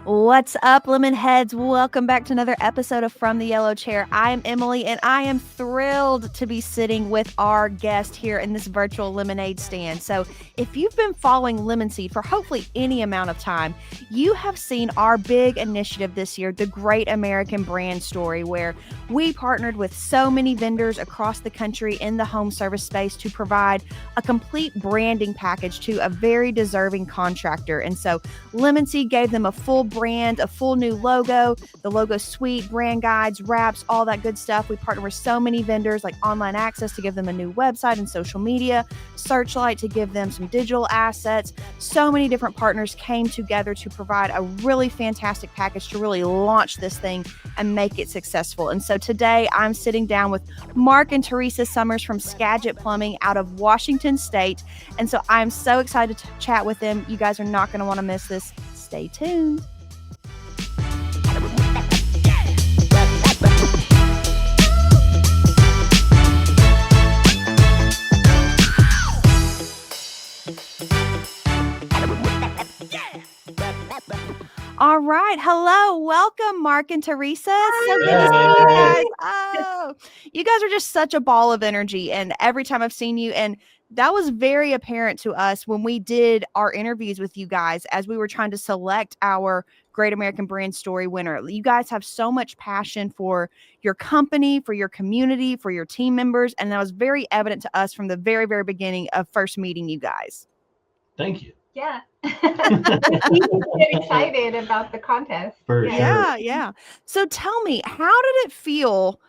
What's up, lemon heads? Welcome back to another episode of From the Yellow Chair. I am Emily, and I am thrilled to be sitting with our guest here in this virtual lemonade stand. So, if you've been following Lemon Seed for hopefully any amount of time, you have seen our big initiative this year, the Great American Brand Story, where we partnered with so many vendors across the country in the home service space to provide a complete branding package to a very deserving contractor. And so, Lemon Seed gave them a full brand, a full new logo, the logo suite, brand guides, wraps, all that good stuff. We partner with so many vendors like Online Access to give them a new website and social media, Searchlight to give them some digital assets. So many different partners came together to provide a really fantastic package to really launch this thing and make it successful. And so today I'm sitting down with Mark and Teresa Summers from Skagit Plumbing out of Washington State. And so I'm so excited to chat with them. You guys are not going to want to miss this. Stay tuned. All right. Hello. Welcome, Mark and Teresa. So good to see you guys. Oh, you guys are just such a ball of energy. And every time I've seen you, and that was very apparent to us when we did our interviews with you guys as we were trying to select our Great American Brand Story winner. You guys have so much passion for your company, for your community, for your team members. And that was very evident to us from the very, very beginning of first meeting you guys. Thank you. Yeah. Get excited about the contest. For sure. Yeah. So tell me, how did it feel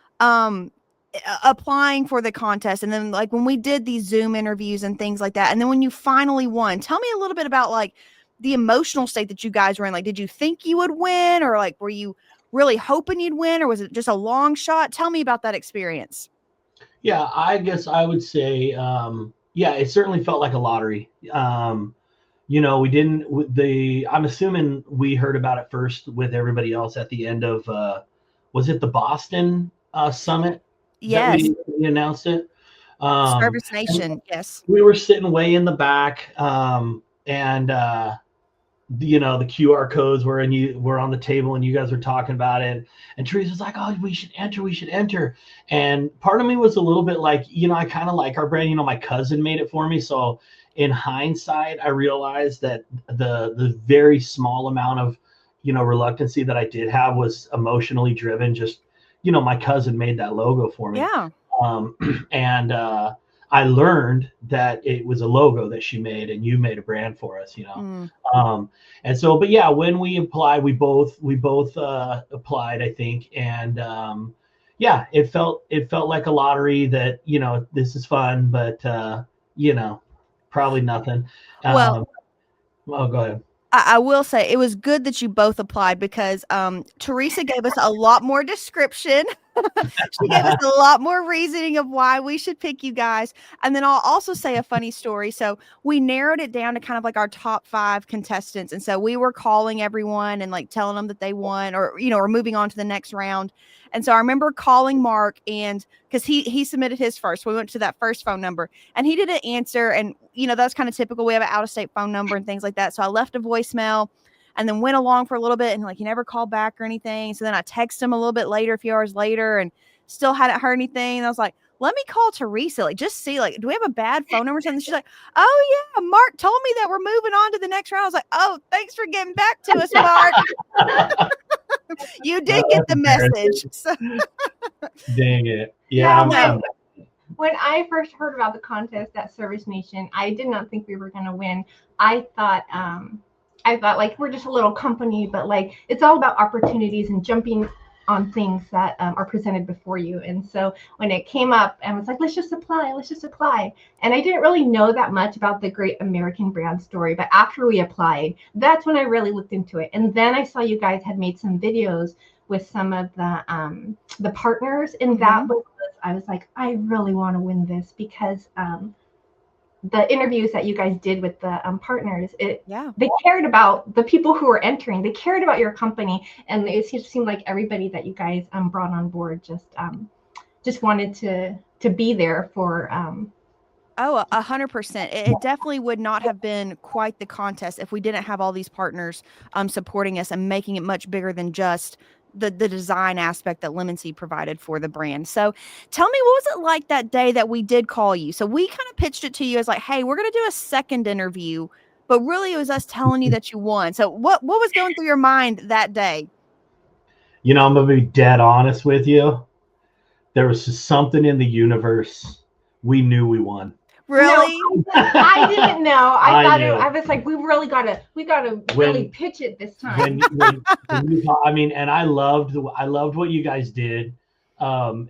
applying for the contest, and then like when we did these Zoom interviews and things like that, and then when you finally won? Tell me a little bit about like the emotional state that you guys were in. Like, did you think you would win, or like were you really hoping you'd win, or was it just a long shot? Tell me about that experience. Yeah, I guess I would say, it certainly felt like a lottery. We didn't, I'm assuming we heard about it first with everybody else at the end of, was it the Boston Summit? Yes. We announced it. Service Nation. Yes. We were sitting way in the back, and the QR codes were on the table, and you guys were talking about it. And Teresa's like, "Oh, we should enter." And part of me was a little bit like, I kind of like our brand. My cousin made it for me, so in hindsight, I realized that the very small amount of reluctancy that I did have was emotionally driven. Just my cousin made that logo for me. Yeah. And I learned that it was a logo that she made, and you made a brand for us, and so, but yeah, when we applied, we both applied, I think. And it felt like a lottery that, this is fun, but probably nothing. Well, go ahead. I will say it was good that you both applied, because Teresa gave us a lot more description. She gave us a lot more reasoning of why we should pick you guys. And then I'll also say a funny story. So we narrowed it down to kind of like our top 5 contestants. And so we were calling everyone and like telling them that they won, or, or moving on to the next round. And so I remember calling Mark, and because he submitted his first. So we went to that first phone number, and he didn't answer. And, that's kind of typical. We have an out-of-state phone number and things like that. So I left a voicemail and then went along for a little bit, and like he never called back or anything. So then I texted him a little bit later, a few hours later, and still hadn't heard anything. And I was like, let me call Teresa, like just see, like, do we have a bad phone number or something? She's like, oh yeah, Mark told me that we're moving on to the next round. I was like, oh, thanks for getting back to us, Mark. You did get the message. So. Dang it. Yeah. When I first heard about the contest at Service Nation, I did not think we were going to win. I thought like we're just a little company, but like it's all about opportunities and jumping on things that are presented before you. And so when it came up and was like, let's just apply. And I didn't really know that much about the Great American Brand Story, but after we applied, that's when I really looked into it. And then I saw you guys had made some videos with some of the partners, and that was, I was like, I really want to win this, because the interviews that you guys did with the partners, they cared about the people who were entering. They cared about your company, and it seemed like everybody that you guys brought on board just wanted to be there for Oh, 100%. It definitely would not have been quite the contest if we didn't have all these partners supporting us and making it much bigger than just the design aspect that Lemon Seed provided for the brand. So tell me, what was it like that day that we did call you? So we kind of pitched it to you as like, hey, we're going to do a second interview, but really it was us telling you that you won. So what was going through your mind that day? You know, I'm gonna be dead honest with you. There was just something in the universe. We knew we won. No, Really? I didn't know. I thought knew. I was like, we gotta really pitch it this time. When you, I mean, and I loved what you guys did,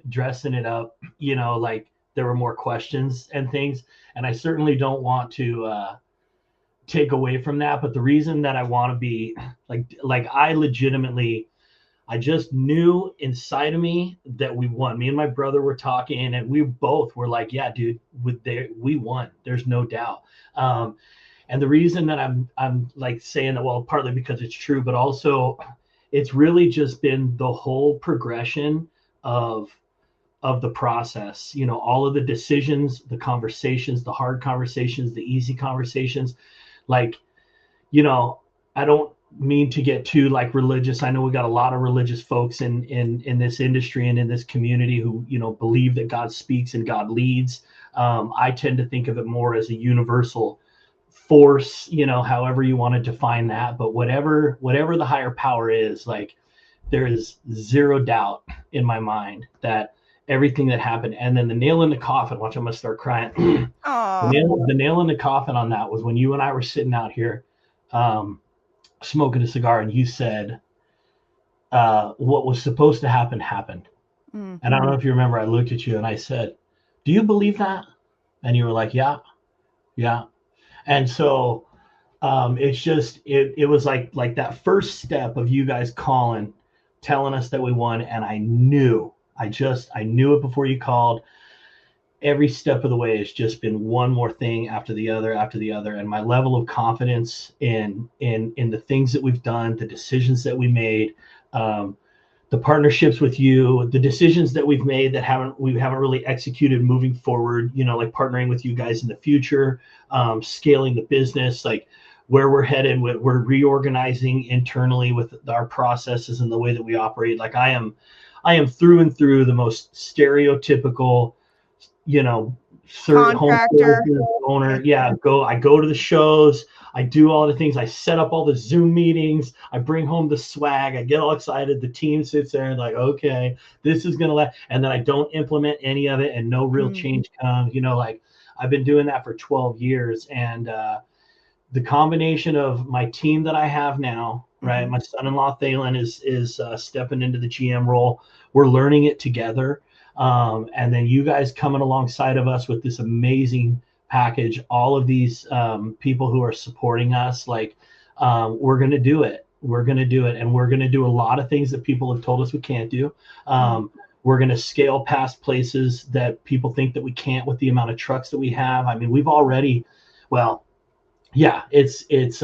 dressing it up. You know, like there were more questions and things, and I certainly don't want to take away from that. But the reason that I want to be like I legitimately, I just knew inside of me that we won. Me and my brother were talking, and we both were like, "Yeah, dude, we won. There's no doubt." And the reason that I'm like saying that, well, partly because it's true, but also it's really just been the whole progression of the process. You know, all of the decisions, the conversations, the hard conversations, the easy conversations. Like, you know, I don't mean to get too like religious. I know we got a lot of religious folks in this industry and in this community who, you know, believe that God speaks and God leads. I tend to think of it more as a universal force, you know, however you want to define that. But whatever the higher power is, like there is zero doubt in my mind that everything that happened, and then the nail in the coffin, watch, I'm gonna start crying. The nail in the coffin on that was when you and I were sitting out here smoking a cigar, and you said what was supposed to happen happened. And I don't know if you remember, I looked at you and I said, do you believe that? And you were like, yeah. And so it's just it was like that first step of you guys calling, telling us that we won, and I knew it before you called. Every step of the way has just been one more thing after the other, and my level of confidence in the things that we've done, the decisions that we made, the partnerships with you, the decisions that we've made that we haven't really executed moving forward, you know, like partnering with you guys in the future, scaling the business, like where we're headed, we're reorganizing internally with our processes and the way that we operate. Like I am through and through the most stereotypical, you know, Contractor owner. Yeah, I go to the shows, I do all the things, I set up all the Zoom meetings, I bring home the swag, I get all excited, the team sits there and like, okay, this is gonna and then I don't implement any of it and no real change comes. You know, like I've been doing that for 12 years, and the combination of my team that I have now, right? My son-in-law Thalen is stepping into the GM role. We're learning it together. And then you guys coming alongside of us with this amazing package, all of these people who are supporting us, like we're going to do it. We're going to do it. And we're going to do a lot of things that people have told us we can't do. We're going to scale past places that people think that we can't with the amount of trucks that we have. I mean, we've already, well, yeah, there's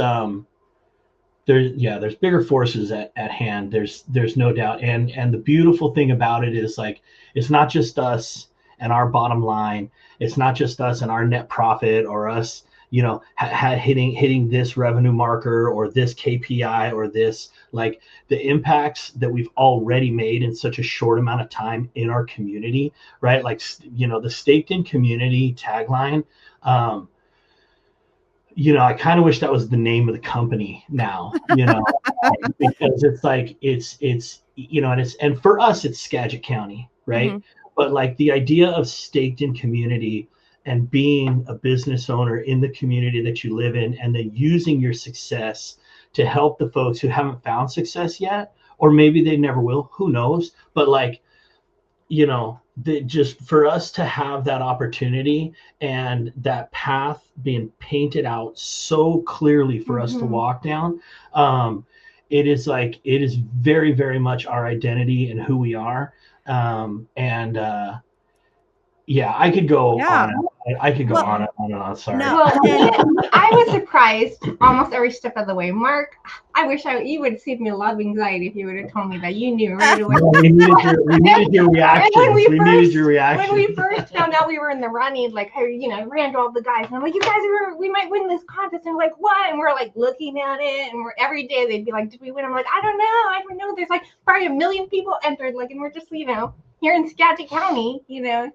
bigger forces at hand. There's no doubt. And the beautiful thing about it is, like, it's not just us and our bottom line. It's not just us and our net profit, or us, you know, hitting this revenue marker or this KPI or this, like the impacts that we've already made in such a short amount of time in our community, right? Like, you know, the Staked In Community tagline, you know, I kind of wish that was the name of the company now, you know, because it's like, it's, you know, and for us, it's Skagit County, right? But like the idea of Staked In Community and being a business owner in the community that you live in, and then using your success to help the folks who haven't found success yet, or maybe they never will, who knows? But like, you know, just for us to have that opportunity and that path being painted out so clearly for us to walk down, it is very, very much our identity and who we are. And yeah, I could go Yeah. on. I could go Well, on and on and on. Sorry. no. Well, I was surprised almost every step of the way. Mark, I wish you would have saved me a lot of anxiety if you would have told me that you knew right away. No, we needed your reactions. When we reactions. first found out we were in the running, like, I ran to all the guys and I'm like, you guys we might win this contest. And we're like, what? And we're like looking at it, and every day they'd be like, did we win? I'm like, I don't know. There's like probably 1 million people entered, like, and we're just, here in Skagit County,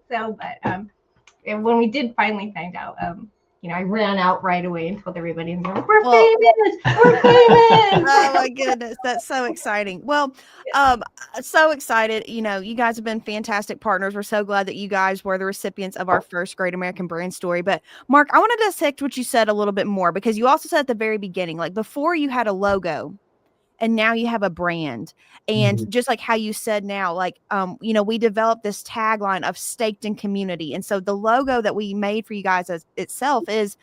So, but and when we did finally find out, I ran out right away and told everybody in the room, we're famous. Oh my goodness, that's so exciting. Well, so excited. You guys have been fantastic partners. We're so glad that you guys were the recipients of our first Great American Brand Story. But Mark, I want to dissect what you said a little bit more, because you also said at the very beginning, like before you had a logo, and now you have a brand. And just like how you said now, like, we developed this tagline of staked in community. And so the logo that we made for you guys itself is,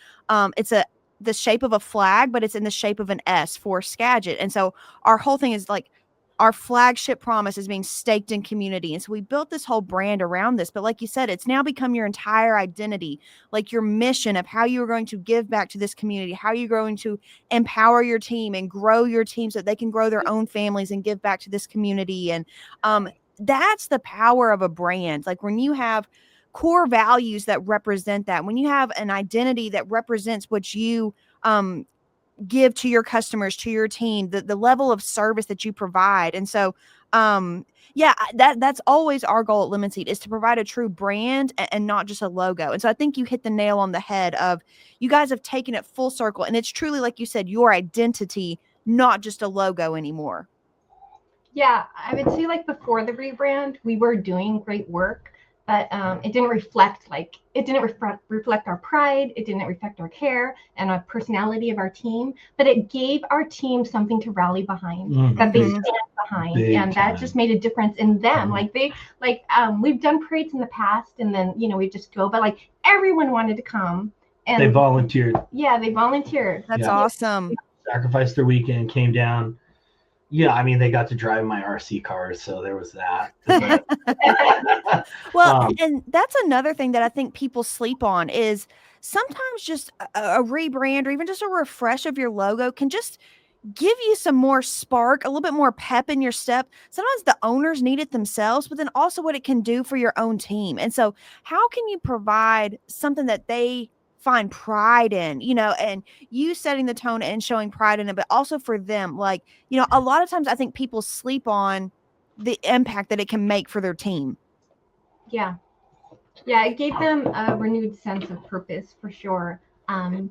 it's the shape of a flag, but it's in the shape of an S for Skagit. And so our whole thing is like, our flagship promise is being staked in community. And so we built this whole brand around this. But like you said, it's now become your entire identity, like your mission of how you're going to give back to this community, how you're going to empower your team and grow your team so that they can grow their own families and give back to this community. And that's the power of a brand. Like when you have core values that represent that, when you have an identity that represents what you give to your customers, to your team, the level of service that you provide. And so, that's always our goal at Lemon Seed, is to provide a true brand and not just a logo. And so I think you hit the nail on the head of, you guys have taken it full circle, and it's truly, like you said, your identity, not just a logo anymore. Yeah, I would say like before the rebrand, we were doing great work, but it didn't reflect our pride. It didn't reflect our care and our personality of our team, but it gave our team something to rally behind, that they stand behind. And that just made a difference in them. Like we've done parades in the past, and then, we just go, but like everyone wanted to come. And they volunteered. Yeah, they volunteered. That's awesome. Sacrificed their weekend, came down. Yeah, I mean, they got to drive my RC cars, so there was that. Well, and that's another thing that I think people sleep on, is sometimes just a rebrand or even just a refresh of your logo can just give you some more spark, a little bit more pep in your step. Sometimes the owners need it themselves, but then also what it can do for your own team. And so how can you provide something that they find pride in, and you setting the tone and showing pride in it, but also for them, like, a lot of times I think people sleep on the impact that it can make for their team. Yeah, it gave them a renewed sense of purpose, for sure. I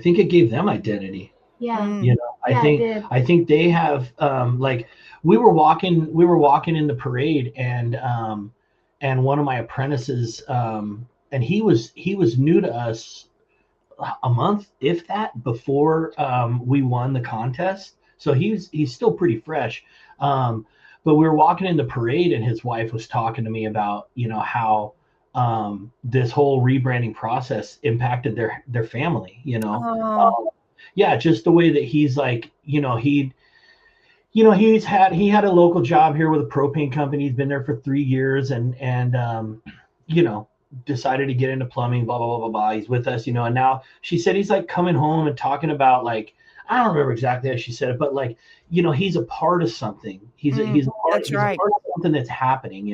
think it gave them identity. Yeah. I think they have, like, we were walking in the parade, and one of my apprentices, and he was new to us a month, if that, before we won the contest. So he's still pretty fresh. But we were walking in the parade, and his wife was talking to me about, how this whole rebranding process impacted their family, just the way that he's like, he had a local job here with a propane company. He's been there for 3 years, and decided to get into plumbing, blah, blah, blah, blah, blah. He's with us, and now she said he's like coming home and talking about, like, I don't remember exactly how she said it, but like, he's a part of something. He's a part of something that's happening,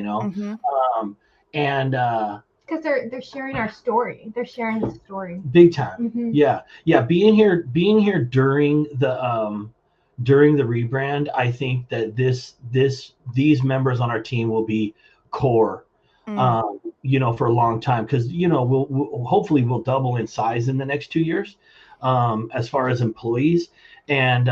and because they're sharing our story. They're sharing the story. Big time. Yeah. Being here during the rebrand, I think that these members on our team will be core, for a long time, because we'll hopefully double in size in the next 2 years, as far as employees, and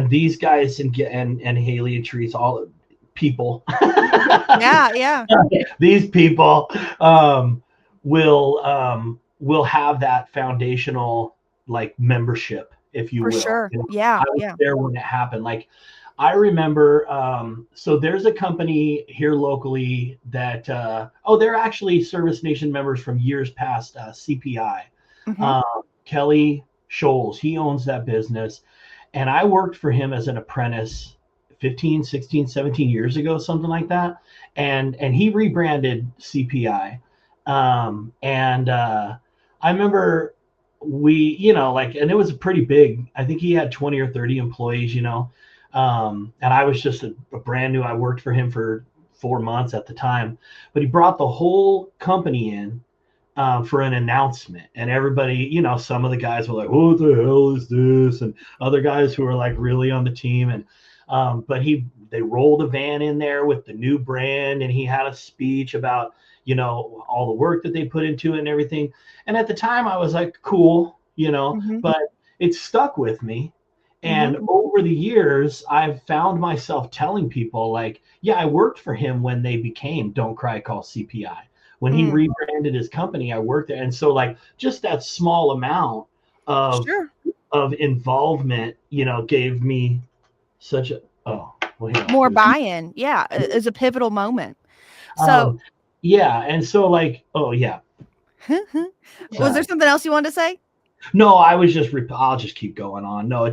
these guys and Haley and Teresa, all people. Yeah. These people will have that foundational, like, membership, if you will. For sure. I was there when it happened. Like, I remember, so there's a company here locally that, they're actually Service Nation members from years past, CPI. Kelly Scholes, he owns that business. And I worked for him as an apprentice 15, 16, 17 years ago, something like that. And he rebranded CPI. I remember and it was a pretty big, I think he had 20 or 30 employees, and I was just a brand new, I worked for him for 4 months at the time, but he brought the whole company in for an announcement, and everybody, some of the guys were like, "What the hell is this?" And other guys who were like really on the team, and but they rolled a van in there with the new brand, and he had a speech about all the work that they put into it and everything. And at the time, I was like, "Cool," but it stuck with me. And over the years, I've found myself telling people like, "Yeah, I worked for him when they became Don't Cry, Call CPI." When he rebranded his company, I worked there. And so like just that small amount of involvement, gave me such a more buy-in. Yeah, it's a pivotal moment. So yeah, and so like, was there something else you wanted to say? No, I'll just keep going on. No,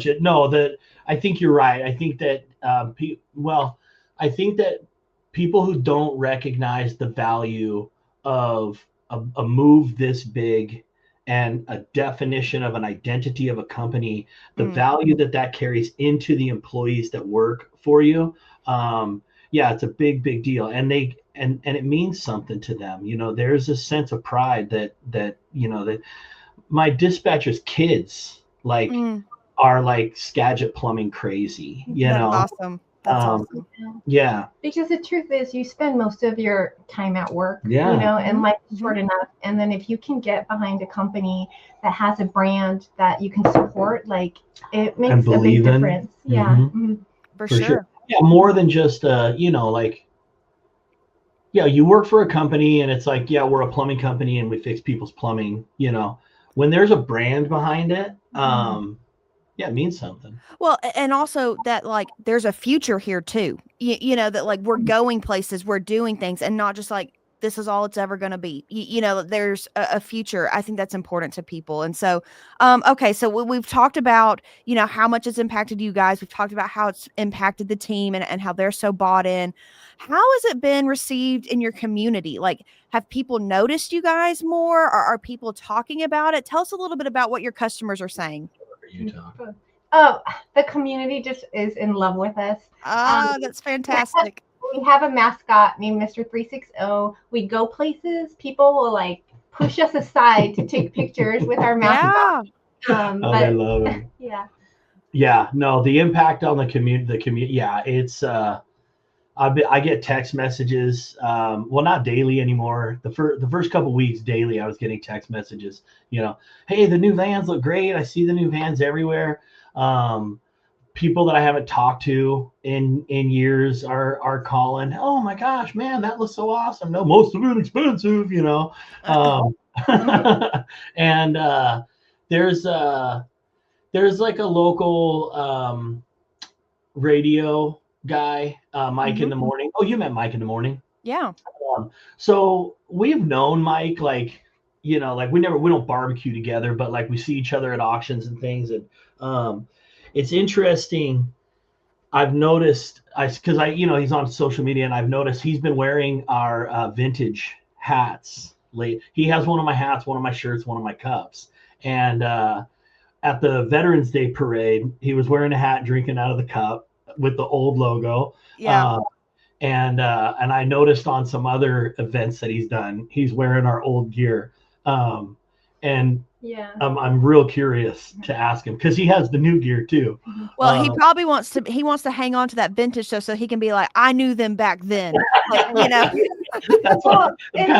I think you're right. I think that I think that people who don't recognize the value of a move this big and a definition of an identity of a company, the value that carries into the employees that work for you. It's a big deal. And and it means something to them. There's a sense of pride that my dispatcher's kids are like Skagit plumbing crazy. That's awesome. That's awesome. Yeah. Because the truth is, you spend most of your time at work, and life is short enough. And then if you can get behind a company that has a brand that you can support, like it makes a big difference. Yeah. For sure. Yeah, more than just you work for a company and it's like, yeah, we're a plumbing company and we fix people's plumbing. When there's a brand behind it, it means something. Well, and also that like there's a future here too. That like we're going places, we're doing things, and not just like this is all it's ever going to be. There's a future. I think that's important to people. And so, okay, so we've talked about how much it's impacted you guys. We've talked about how it's impacted the team and how they're so bought in. How has it been received in your community? Like, have people noticed you guys more? Or are people talking about it? Tell us a little bit about what your customers are saying. Oh, the community just is in love with us. That's fantastic. We have a mascot named Mr. 360. We go places, people will like push us aside to take pictures with our mascot. I love it. Yeah. No, the impact on the community. Yeah, it's I get text messages. Not daily anymore. The first couple weeks daily, I was getting text messages. Hey, the new vans look great. I see the new vans everywhere. People that I haven't talked to in years are calling. Oh my gosh, man, that looks so awesome. No, most of it expensive. And there's like a local radio guy, Mike in the morning. Oh, you met Mike in the morning? Yeah. So we've known Mike, like we don't barbecue together, but like we see each other at auctions and things. And it's interesting. I've noticed because he's on social media, and I've noticed he's been wearing our vintage hats. He has one of my hats, one of my shirts, one of my cups. And at the Veterans Day parade, he was wearing a hat, drinking out of the cup with the old logo. Yeah. And I noticed on some other events that he's done, he's wearing our old gear. And I'm real curious to ask him because he has the new gear too. Well, he probably wants to hang on to that vintage stuff so he can be like, I knew them back then. That's kind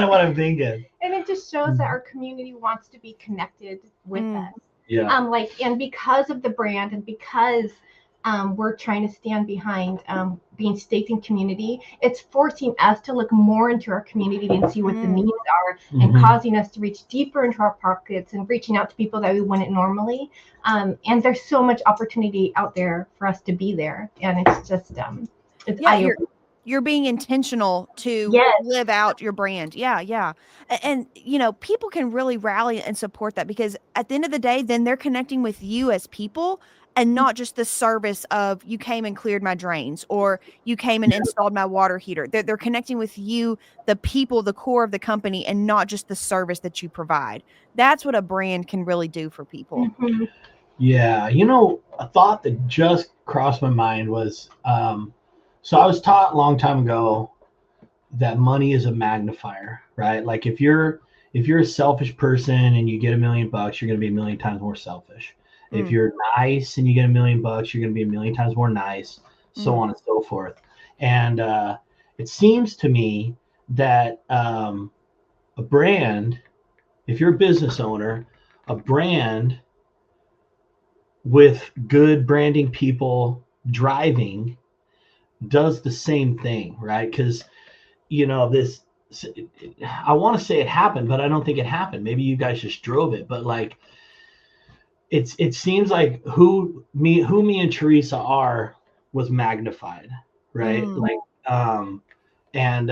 of what I'm thinking. And it just shows that our community wants to be connected with us. Yeah. And because of the brand and because we're trying to stand behind being staked in community, it's forcing us to look more into our community and see what the needs are, and causing us to reach deeper into our pockets and reaching out to people that we wouldn't normally. And there's so much opportunity out there for us to be there. And it's just, it's you're being intentional to live out your brand. Yeah. And, people can really rally and support that because at the end of the day, then they're connecting with you as people and not just the service of you came and cleared my drains or you came and installed my water heater. They're connecting with you, the people, the core of the company, and not just the service that you provide. That's what a brand can really do for people. Mm-hmm. Yeah, you know, a thought that just crossed my mind was, so I was taught a long time ago that money is a magnifier, right? Like if you're a selfish person and you get $1 million, you're going to be a million times more selfish. If Mm, you're nice and you get $1 million, you're going to be a million times more nice, so mm, on and so forth. And it seems to me that a brand, if you're a business owner, a brand with good branding people driving does the same thing, right? Because this, I want to say it happened, but I don't think it happened. Maybe you guys just drove it, but like it seems like who me and Teresa are was magnified, right? mm. Like and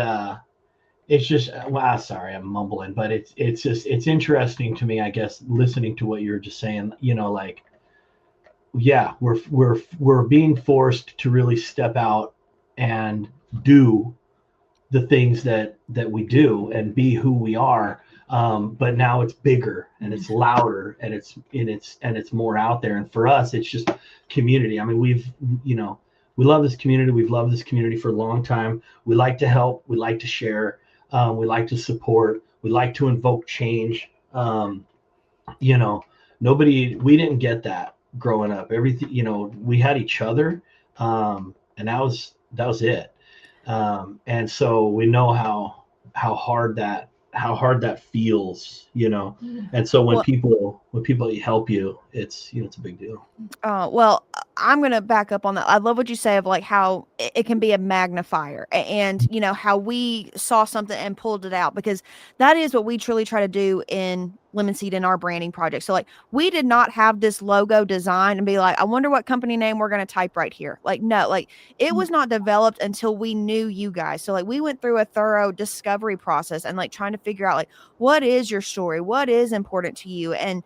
it's just, well, sorry, I'm mumbling, but it's just, it's interesting to me, I guess, listening to what you're just saying, like, yeah, we're being forced to really step out and do the things that we do and be who we are. But now it's bigger and it's louder and it's more out there. And for us, it's just community. I mean, we love this community. We've loved this community for a long time. We like to help. We like to share. We like to support. We like to invoke change. You know, we didn't get that growing up. Everything, we had each other, and that was it. And so we know how hard that feels, and so when Well, people help you, it's a big deal. well, I'm gonna back up on that. I love what you say of like how it can be a magnifier, and how we saw something and pulled it out, because that is what we truly try to do in Lemon Seed in our branding project. So like we did not have this logo design and be like, I wonder what company name we're gonna type right here. Like no, like it was not developed until we knew you guys. So like we went through a thorough discovery process and like trying to figure out like what is your story, what is important to you, and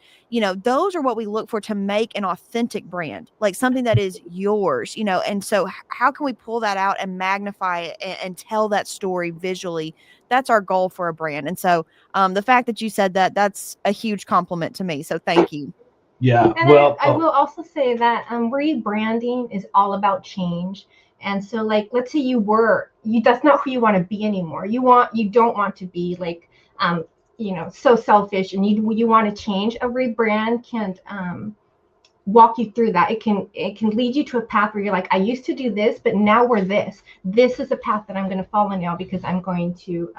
those are what we look for to make an authentic brand, like something that is yours, and so how can we pull that out and magnify it and tell that story visually? That's our goal for a brand. And so the fact that you said that, that's a huge compliment to me. So thank you. Yeah. And Well. I will also say that rebranding is all about change. And so, like, let's say that's not who you want to be anymore. You don't want to be like, so selfish, and you want to change. A rebrand can walk you through that. It can lead you to a path where you're like, I used to do this, but now we're this. This is a path that I'm going to follow now because I'm going to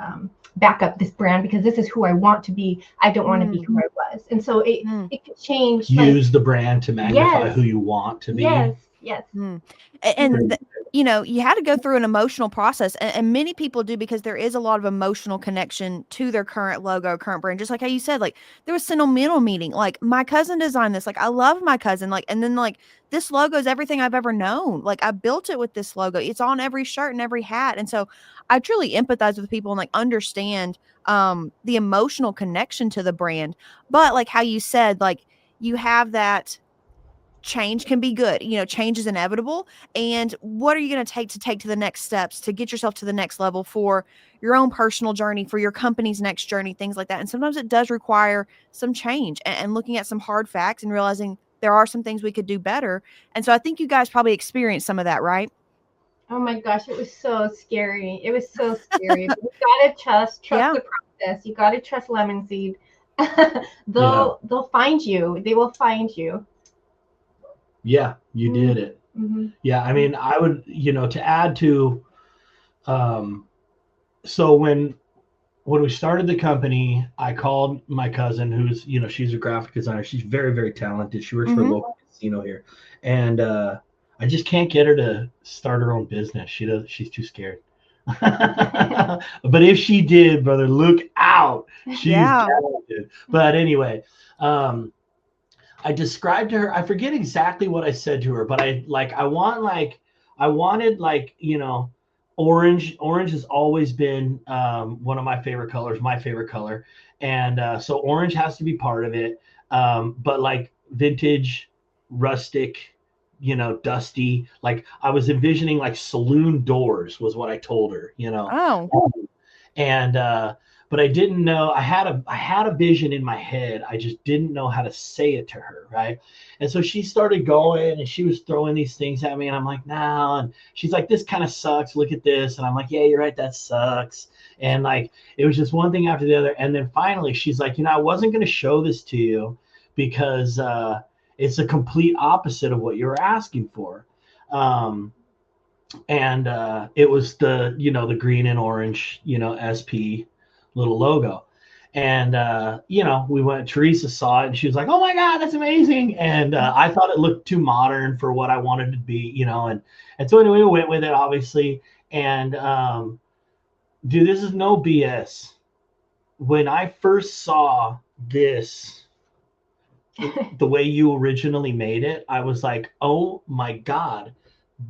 back up this brand because this is who I want to be. I don't want to be who I was. And so it could change. Use the brand to magnify Yes, who you want to be. yes. And you had to go through an emotional process, and many people do, because there is a lot of emotional connection to their current logo, current brand. Just like how you said, like there was sentimental meaning. Like my cousin designed this. Like I love my cousin. Like, and then like this logo is everything I've ever known. Like I built it with this logo. It's on every shirt and every hat. And so I truly empathize with people and like understand the emotional connection to the brand. But like how you said, like you have that change can be good. Change is inevitable. And what are you going to take to the next steps to get yourself to the next level for your own personal journey, for your company's next journey, things like that. And sometimes it does require some change and looking at some hard facts and realizing there are some things we could do better. And so I think you guys probably experienced some of that, right? Oh my gosh, it was so scary. It was so scary. But you gotta trust Yeah. the process. You gotta trust Lemon Seed. Yeah. They'll find you. They will find you. Yeah, you did it. Mm-hmm. Yeah, I mean, I would, to add to, so when we started the company, I called my cousin, who's, she's a graphic designer. She's very, very talented. She works for a local casino here, and I just can't get her to start her own business. She's too scared. But if she did, brother, look out. She's talented. But anyway, I described to her, I forget exactly what I said to her, but I wanted orange. Orange has always been one of my favorite colors, my favorite color. And so orange has to be part of it. But like vintage, rustic, dusty. Like I was envisioning like saloon doors was what I told her, Oh, and but I didn't know. I had a vision in my head. I just didn't know how to say it to her, right? And so she started going, and she was throwing these things at me, and I'm like, no. And she's like, this kind of sucks. Look at this, and I'm like, yeah, you're right, that sucks. And like it was just one thing after the other, and then finally she's like, I wasn't going to show this to you because it's a complete opposite of what you were asking for. Um, and it was the green and orange SP little logo. And we went, Teresa saw it and she was like, oh my god, that's amazing. And I thought it looked too modern for what I wanted to be, and so anyway we went with it, obviously. And dude, this is no BS. When I first saw this, the way you originally made it, I was like, oh my god,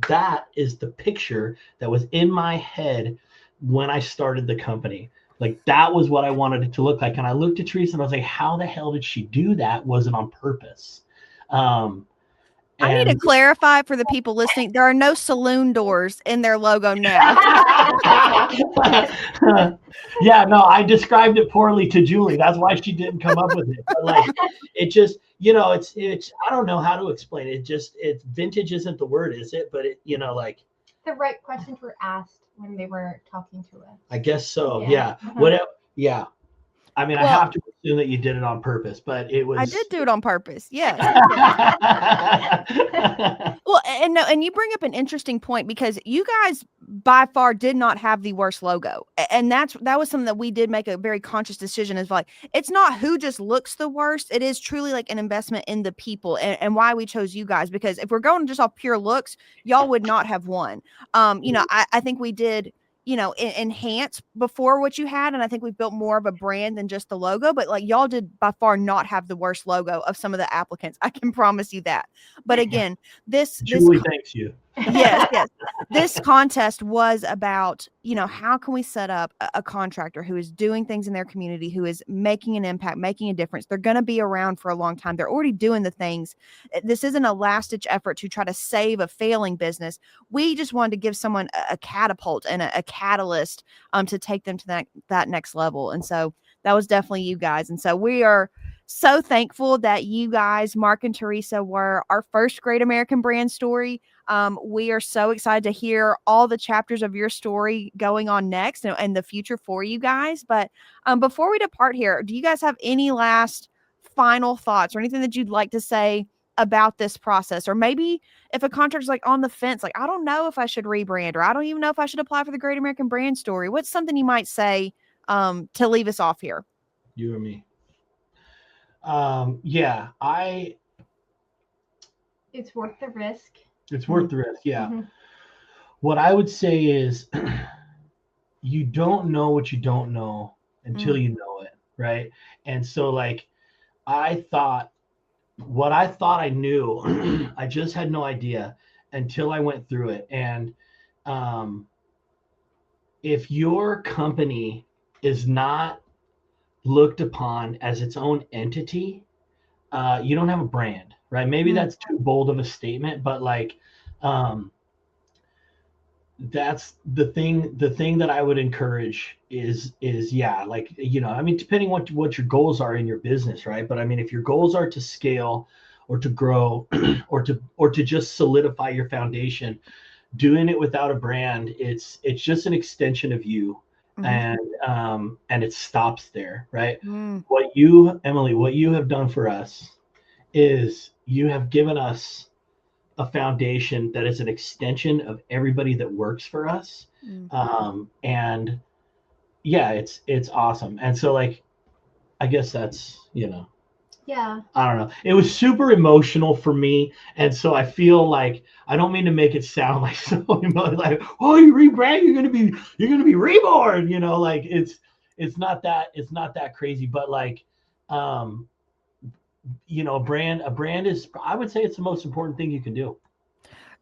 that is the picture that was in my head when I started the company. Like that was what I wanted it to look like. And I looked at Teresa and I was like, how the hell did she do that? Was it on purpose? I need to clarify for the people listening. There are no saloon doors in their logo now. Yeah, no, I described it poorly to Julie. That's why she didn't come up with it. But like, it just, it's, I don't know how to explain it. It's vintage isn't the word, is it? But like. The right questions were asked when they were talking to us. I guess so. Yeah. Yeah. Uh-huh. Whatever. Yeah. I mean, Well, I have to assume that you did it on purpose, but it was. I did do it on purpose. Yes. Well, and you bring up an interesting point because you guys by far did not have the worst logo. And that was something that we did make a very conscious decision, is like, it's not who just looks the worst. It is truly like an investment in the people, and why we chose you guys, because if we're going just off pure looks, y'all would not have won. I think we did, enhance before what you had. And I think we've built more of a brand than just the logo, but like y'all did by far not have the worst logo of some of the applicants. I can promise you that. But again, Julie thanks you. Yes. This contest was about, how can we set up a contractor who is doing things in their community, who is making an impact, making a difference. They're going to be around for a long time. They're already doing the things. This isn't a last-ditch effort to try to save a failing business. We just wanted to give someone a catapult and a catalyst to take them to that next level. And so that was definitely you guys. And so we are so thankful that you guys, Mark and Teresa, were our first Great American Brand Story. We are so excited to hear all the chapters of your story going on next and the future for you guys. But before we depart here, do you guys have any last final thoughts or anything that you'd like to say about this process? Or maybe if a contractor's like on the fence, like, I don't know if I should rebrand, or I don't even know if I should apply for the Great American Brand Story, what's something you might say to leave us off here? You or me? It's worth the risk. It's worth the risk. Yeah. Mm-hmm. What I would say is you don't know what you don't know until you know it. Right. And so like, what I thought I knew, I just had no idea until I went through it. And if your company is not looked upon as its own entity, you don't have a brand, right? Maybe that's too bold of a statement, but like, that's the thing that I would encourage is like, I mean, depending what your goals are in your business, right? But I mean, if your goals are to scale or to grow or to just solidify your foundation, doing it without a brand, it's just an extension of you. And it stops there, right? Emily, what you have done for us is you have given us a foundation that is an extension of everybody that works for us. And yeah, it's awesome. And so like, I guess that's, Yeah. I don't know. It was super emotional for me. And so I feel like, I don't mean to make it sound like so emotional, like, oh, you rebrand, you're gonna be reborn, like it's not that crazy, but like, a brand is, I would say it's the most important thing you can do.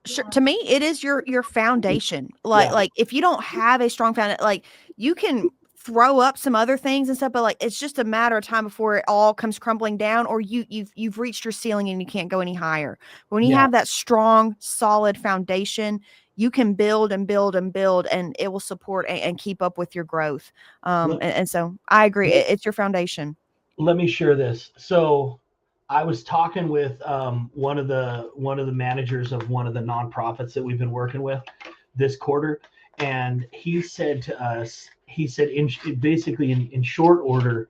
Sure. To me, it is your foundation. Like if you don't have a strong foundation, like you can throw up some other things and stuff, but like it's just a matter of time before it all comes crumbling down, or you've reached your ceiling and you can't go any higher. When you Yeah. have that strong, solid foundation, you can build and build and build, and it will support and keep up with your growth. And so I agree. It's your foundation. Let me share this. So I was talking with one of the managers of one of the nonprofits that we've been working with this quarter, and he said to us, he said basically in short order,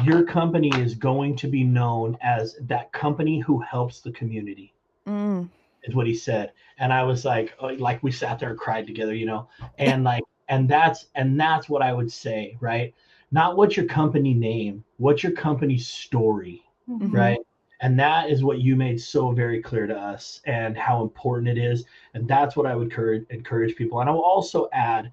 your company is going to be known as that company who helps the community. Mm. Is what he said. And I was like, oh, like we sat there and cried together, and like, and that's what I would say, right? Not what's your company name, what's your company's story, Mhm. right? And that is what you made so very clear to us, and how important it is. And that's what I would encourage people. And I will also add,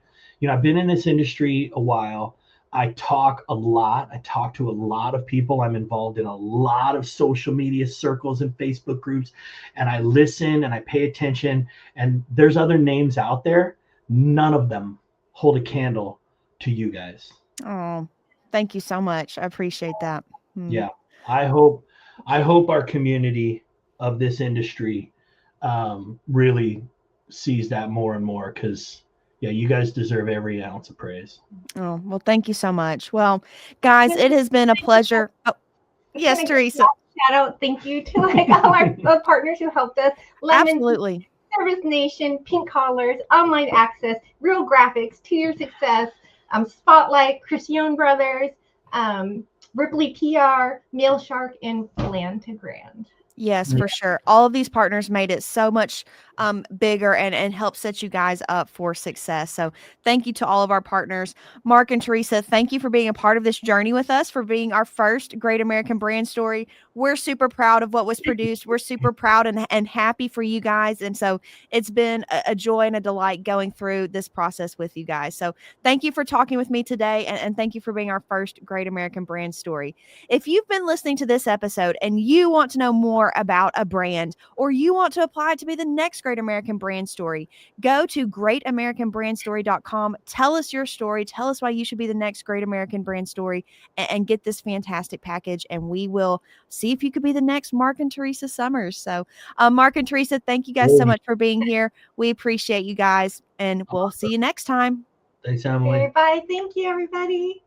I've been in this industry a while. I talk a lot. I talk to a lot of people. I'm involved in a lot of social media circles and Facebook groups, and I listen and I pay attention. And there's other names out there. None of them hold a candle to you guys. Oh, thank you so much. I appreciate that. Yeah. I hope our community of this industry really sees that more and more, because yeah, you guys deserve every ounce of praise. Oh, well, thank you so much. Well, guys, it has been a pleasure. Oh, yes, Teresa. Shout out, thank you to like all our partners who helped us. Lemon, Absolutely. Service Nation, Pink Collars, Online Access, Real Graphics, To Your Success, Spotlight, Christian Brothers, Ripley PR, Mail Shark, and Plan to Grand. Yes, for sure. All of these partners made it so much bigger and help set you guys up for success. So thank you to all of our partners. Mark and Teresa, thank you for being a part of this journey with us, for being our first Great American Brand Story. We're super proud of what was produced. We're super proud and happy for you guys. And so it's been a joy and a delight going through this process with you guys. So thank you for talking with me today, and thank you for being our first Great American Brand Story. If you've been listening to this episode and you want to know more about a brand, or you want to apply to be the next Great American Brand Story, go to greatamericanbrandstory.com. Tell us your story. Tell us why you should be the next Great American Brand Story, and get this fantastic package. And we will see if you could be the next Mark and Teresa Summers. So, Mark and Teresa, thank you guys so much for being here. We appreciate you guys, and we'll see you next time. Thanks, Emily. Okay, bye. Thank you, everybody.